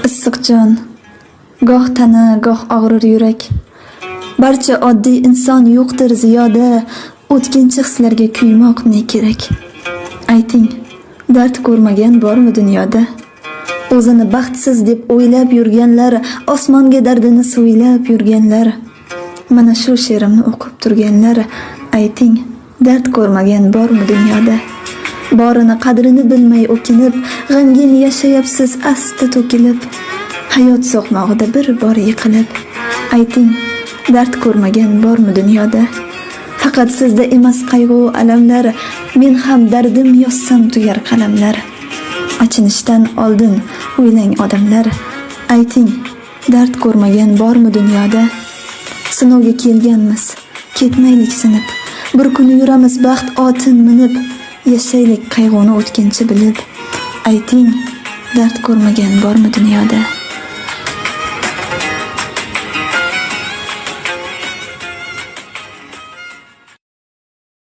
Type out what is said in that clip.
issiq jon, goh tana, goh og'rir yurak. Barcha oddiy inson yo'qdir ziyoda, o'tkinchi hislarga kuymoq ne kerak? Ayting, dard ko'rmagan bormi dunyoda? O'zini baxtsiz deb o'ylab yurganlar, osmonga dardini so'ylab yurganlar, mana shu she'rimni o'qib turganlar, ayting, dard ko'rmagan bormi dunyoda? Borini qadrini bilmay o'kinib, g'amgin yashayapsiz asta to'kilib, hayot so'qmog'ida bir bor yiqilib. Ayting, dard ko'rmagan bormi dunyoda? Faqat sizda emas qayg'u alamlar, men ham dardim yozsam tugar qalamlar. Achinishdan oldin o'ylang odamlar, ayting, dard ko'rmagan bormi dunyoda? Sinovga kelganmiz, ketmaylik sinib, bir kun yuramiz baxt otin minib, yashaylik qayg'uni o'tkinchi bilib. Ayting, dard ko'rmagan bormi dunyoda?